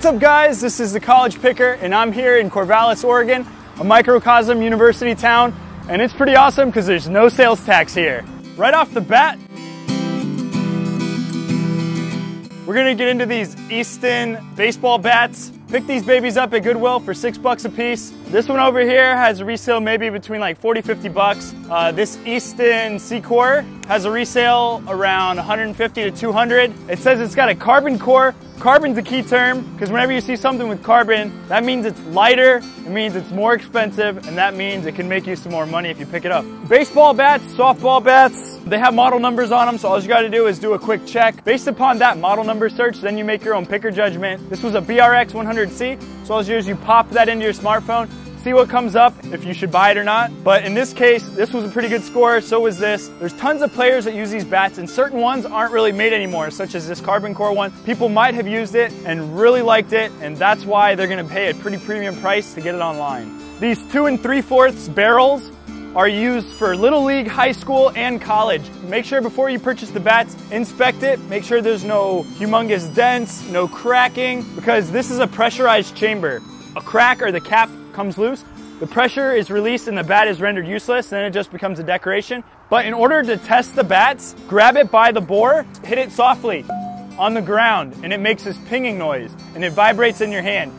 What's up guys, this is the College Picker and I'm here in Corvallis, Oregon, a microcosm university town, and it's pretty awesome because there's no sales tax here. Right off the bat, we're gonna get into these Easton baseball bats. Pick these babies up at Goodwill for $6 a piece. This one over here has a resale maybe between like 40-50 bucks. This Easton C-Core has a resale around 150 to 200. It says it's got a carbon core. Carbon's a key term because whenever you see something with carbon, that means it's lighter, it means it's more expensive, and that means it can make you some more money if you pick it up. Baseball bats, softball bats, they have model numbers on them, so all you gotta do is do a quick check. Based upon that model number search, then you make your own picker judgment. This was a BRX 100C, so all you do is you pop that into your smartphone, see what comes up, if you should buy it or not. But in this case, this was a pretty good score, so was this. There's tons of players that use these bats, and certain ones aren't really made anymore, such as this carbon core one. People might have used it and really liked it, and that's why they're gonna pay a pretty premium price to get it online. These 2 3/4 barrels are used for Little League, high school, and college. Make sure before you purchase the bats, inspect it, make sure there's no humongous dents, no cracking, because this is a pressurized chamber. A crack or the cap comes loose, the pressure is released and the bat is rendered useless, then it just becomes a decoration. But in order to test the bats, grab it by the bore, hit it softly on the ground, and it makes this pinging noise, and it vibrates in your hand.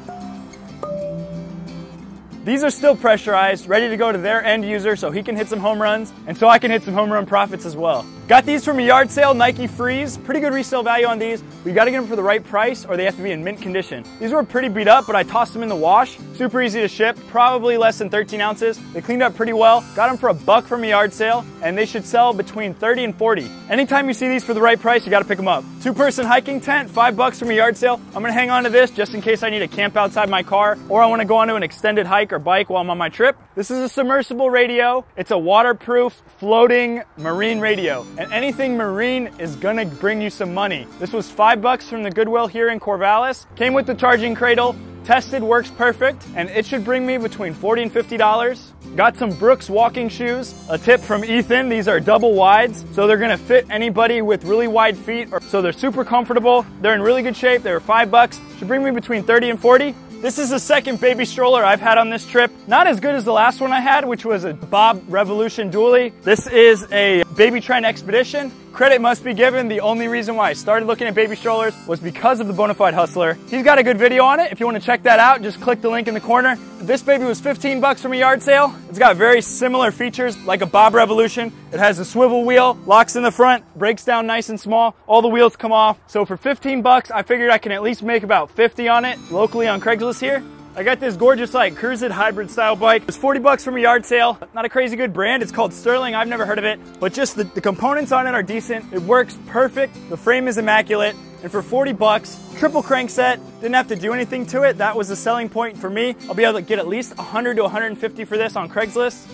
These are still pressurized, ready to go to their end user so he can hit some home runs, and so I can hit some home run profits as well. Got these from a yard sale, Nike Freeze. Pretty good resale value on these. We gotta get them for the right price or they have to be in mint condition. These were pretty beat up, but I tossed them in the wash. Super easy to ship, probably less than 13 ounces. They cleaned up pretty well. Got them for $1 from a yard sale, and they should sell between 30 and 40. Anytime you see these for the right price, you gotta pick them up. 2-person hiking tent, $5 from a yard sale. I'm gonna hang on to this just in case I need to camp outside my car or I wanna go on to an extended hike or bike while I'm on my trip. This is a submersible radio. It's a waterproof floating marine radio, and anything marine is gonna bring you some money. This was $5 from the Goodwill here in Corvallis. Came with the charging cradle, tested, works perfect, and it should bring me between $40 and $50. Got some Brooks walking shoes. A tip from Ethan, these are double wides, so they're gonna fit anybody with really wide feet, so they're super comfortable. They're in really good shape. They were $5. Should bring me between 30 and 40. This is the second baby stroller I've had on this trip. Not as good as the last one I had, which was a Bob Revolution dually. This is a Baby Trend Expedition. Credit must be given, the only reason why I started looking at baby strollers was because of the Bonafide Hustler. He's got a good video on it. If you want to check that out, just click the link in the corner. This baby was $15 from a yard sale. It's got very similar features like a Bob Revolution. It has a swivel wheel, locks in the front, breaks down nice and small. All the wheels come off. So for $15, I figured I can at least make about 50 on it locally on Craigslist here. I got this gorgeous like Cruise It hybrid style bike. It's $40 from a yard sale. Not a crazy good brand. It's called Sterling. I've never heard of it, but just the components on it are decent. It works perfect. The frame is immaculate. And for $40, triple crank set, didn't have to do anything to it. That was the selling point for me. I'll be able to get at least 100 to 150 for this on Craigslist.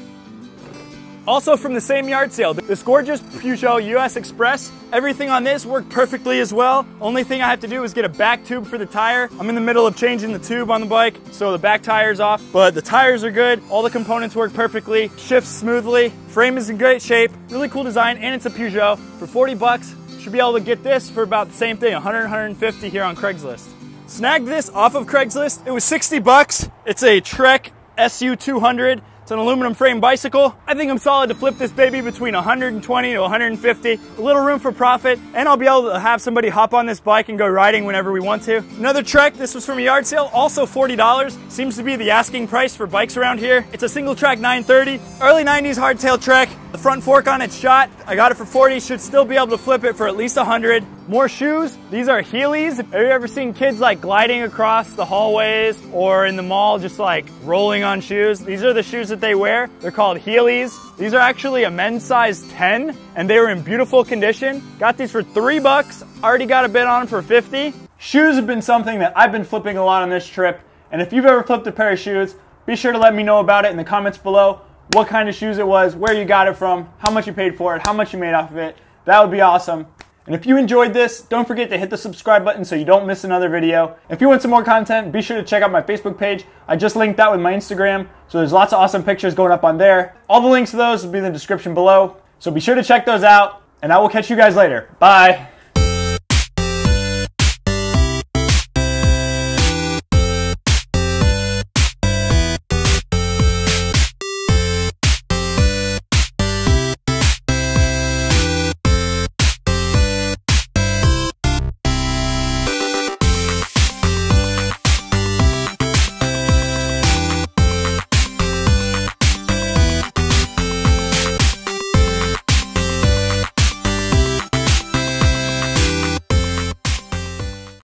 Also from the same yard sale, this gorgeous Peugeot US Express. Everything on this worked perfectly as well. Only thing I have to do is get a back tube for the tire. I'm in the middle of changing the tube on the bike, so the back tire's off, but the tires are good. All the components work perfectly, shifts smoothly, frame is in great shape, really cool design, and it's a Peugeot. For $40, should be able to get this for about the same thing, 100, 150 here on Craigslist. Snagged this off of Craigslist. It was $60. It's a Trek SU200. It's an aluminum frame bicycle. I think I'm solid to flip this baby between 120 to 150. A little room for profit, and I'll be able to have somebody hop on this bike and go riding whenever we want to. Another Trek, this was from a yard sale, also $40. Seems to be the asking price for bikes around here. It's a single track 930, early 90s hardtail Trek. The front fork on it's shot. I got it for 40, should still be able to flip it for at least 100. More shoes, these are Heelys. Have you ever seen kids like gliding across the hallways or in the mall just like rolling on shoes? These are the shoes that they wear. They're called Heelys. These are actually a men's size 10 and they were in beautiful condition. Got these for $3, already got a bid on them for 50. Shoes have been something that I've been flipping a lot on this trip, and if you've ever flipped a pair of shoes, be sure to let me know about it in the comments below. What kind of shoes it was, where you got it from, how much you paid for it, how much you made off of it. That would be awesome. And if you enjoyed this, don't forget to hit the subscribe button so you don't miss another video. If you want some more content, be sure to check out my Facebook page. I just linked that with my Instagram, so there's lots of awesome pictures going up on there. All the links to those will be in the description below, so be sure to check those out, and I will catch you guys later. Bye!